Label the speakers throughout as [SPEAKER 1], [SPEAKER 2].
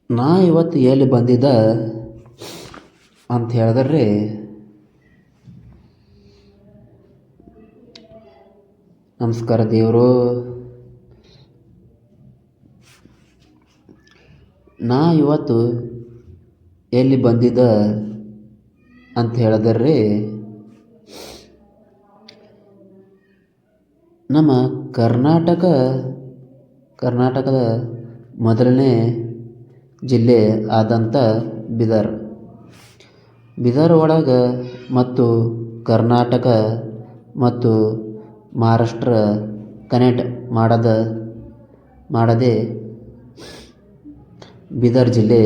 [SPEAKER 1] ನಾ ಇವತ್ತು ಎಲ್ಲಿ ಬಂದಿದ್ದ ಅಂತ ಹೇಳಿದ್ರೆ ನಮಸ್ಕಾರ ದೇವರು. ನಾ ಇವತ್ತು ಎಲ್ಲಿ ಬಂದಿದ್ದ ಅಂತ ಹೇಳಿದ್ರೆ ನಮ್ಮ ಕರ್ನಾಟಕದ ಮೊದಲನೇ ಜಿಲ್ಲೆ ಆದಂಥ ಬೀದರ್ ಒಳಗೆ ಮತ್ತು ಕರ್ನಾಟಕ ಮತ್ತು ಮಹಾರಾಷ್ಟ್ರ ಕನೆಕ್ಟ್ ಮಾಡದೆ ಬೀದರ್ ಜಿಲ್ಲೆ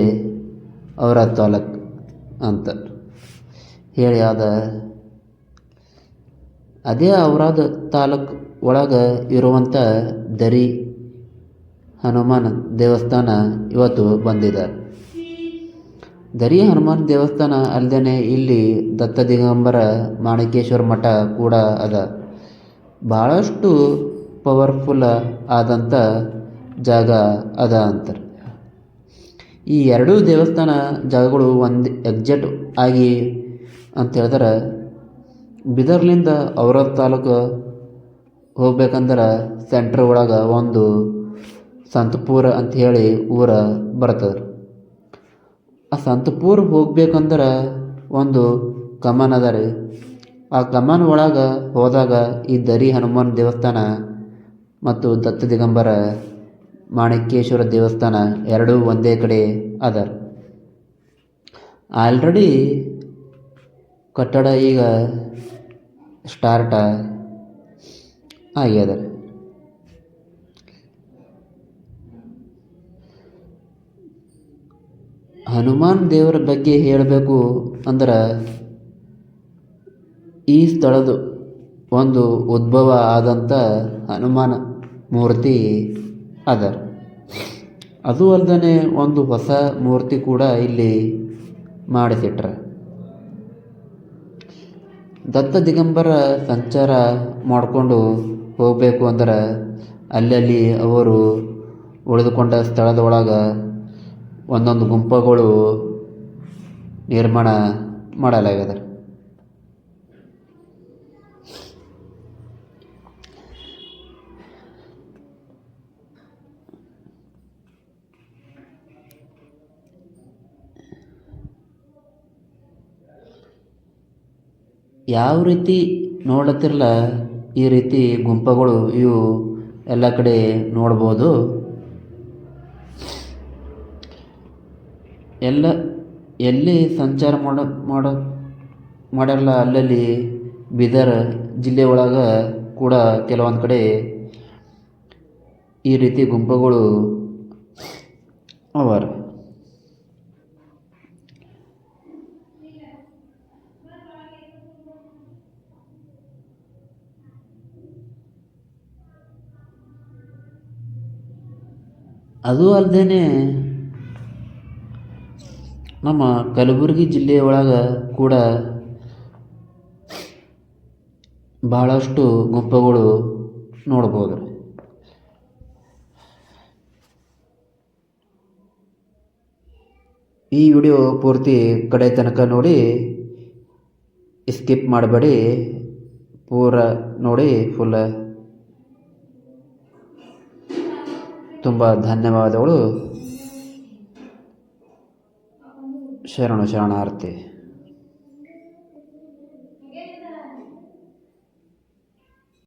[SPEAKER 1] ಔರಾದ್ ತಾಲೂಕು ಅಂತ ಹೇಳಿ ಅದೇ ಔರಾದ್ ತಾಲೂಕು ಒಳಗೆ ಇರುವಂಥ ದರಿ ಹನುಮಾನ್ ದೇವಸ್ಥಾನ ಇವತ್ತು ಬಂದಿದೆ. ದರಿ ಹನುಮಾನ್ ದೇವಸ್ಥಾನ ಅಲ್ಲದೆ ಇಲ್ಲಿ ದತ್ತ ದಿಗಂಬರ ಮಾಣಿಕೇಶ್ವರ ಮಠ ಕೂಡ ಅದ. ಭಾಳಷ್ಟು ಪವರ್ಫುಲ್ ಆದಂಥ ಜಾಗ ಅದ ಅಂತಾರೆ. ಈ ಎರಡೂ ದೇವಸ್ಥಾನ ಜಾಗಗಳು ಒಂದು ಎಕ್ಸಾಕ್ಟ್ ಆಗಿ ಅಂತ ಹೇಳಿದ್ರೆ ಬೀದರ್ಲಿಂದ ಔರಾದ್ ತಾಲೂಕು ಹೋಗ್ಬೇಕಂದ್ರೆ ಸೆಂಟ್ರ್ ಒಳಗೆ ಒಂದು ಸಂತಪುರ ಅಂತ ಹೇಳಿ ಊರ ಬರ್ತದೆ. ಆ ಸಂತಪುರ ಹೋಗ್ಬೇಕಂದ್ರೆ ಒಂದು ಕಮಾನ್ ಅದ ರೀ. ಆ ಕಮಾನ್ ಒಳಗೆ ಹೋದಾಗ ಈ ದರಿ ಹನುಮಾನ್ ದೇವಸ್ಥಾನ ಮತ್ತು ದತ್ತ ದಿಗಂಬರ ಮಾಣಿಕೇಶ್ವರ ದೇವಸ್ಥಾನ ಎರಡೂ ಒಂದೇ ಕಡೆ ಅದ. ಆಲ್ರೆಡಿ ಕಟ್ಟಡ ಈಗ ಸ್ಟಾರ್ಟ್ ಆಗ್ಯದ. ಹನುಮಾನ್ ದೇವರ ಬಗ್ಗೆ ಹೇಳಬೇಕು ಅಂದ್ರೆ ಈ ಸ್ಥಳದ ಒಂದು ಉದ್ಭವ ಆದಂಥ ಹನುಮಾನ ಮೂರ್ತಿ ಅದ. ಅದು ಅಲ್ಲದೆ ಒಂದು ಹೊಸ ಮೂರ್ತಿ ಕೂಡ ಇಲ್ಲಿ ಮಾಡಿಸಿಟ್ರೆ. ದತ್ತ ದಿಗಂಬರ ಸಂಚಾರ ಮಾಡಿಕೊಂಡು ಹೋಗಬೇಕು ಅಂದ್ರೆ ಅಲ್ಲಲ್ಲಿ ಅವರು ಉಳಿದುಕೊಂಡ ಸ್ಥಳದ ಒಳಗೆ ಒಂದೊಂದು ಗುಂಪುಗಳು ನಿರ್ಮಾಣ ಮಾಡಲಾಗ್ಯದ. ಯಾವ ರೀತಿ ನೋಡತ್ತಿರಲ್ಲ ಈ ರೀತಿ ಗುಂಪುಗಳು ಇವು ಎಲ್ಲ ಕಡೆ ನೋಡ್ಬೋದು. ಎಲ್ಲಿ ಸಂಚಾರ ಮಾಡಿರಲ್ಲ ಅಲ್ಲಲ್ಲಿ ಬೀದರ್ ಜಿಲ್ಲೆ ಒಳಗೆ ಕೂಡ ಕೆಲವೊಂದು ಕಡೆ ಈ ರೀತಿ ಗುಂಪುಗಳು ಅವ. ಅದು ಅಲ್ಲದೆ ನಮ್ಮ ಕಲಬುರಗಿ ಜಿಲ್ಲೆಯ ಒಳಗೆ ಕೂಡ ಭಾಳಷ್ಟು ಗುಂಪುಗಳು ನೋಡ್ಬೋದು. ಈ ವಿಡಿಯೋ ಪೂರ್ತಿ ಕಡೆ ತನಕ ನೋಡಿ, ಸ್ಕಿಪ್ ಮಾಡಬೇಡಿ, ಪೂರ ನೋಡಿ ಫುಲ್. ತುಂಬ ಧನ್ಯವಾದಗಳು. ಶರಣಾರ್ಥಿ.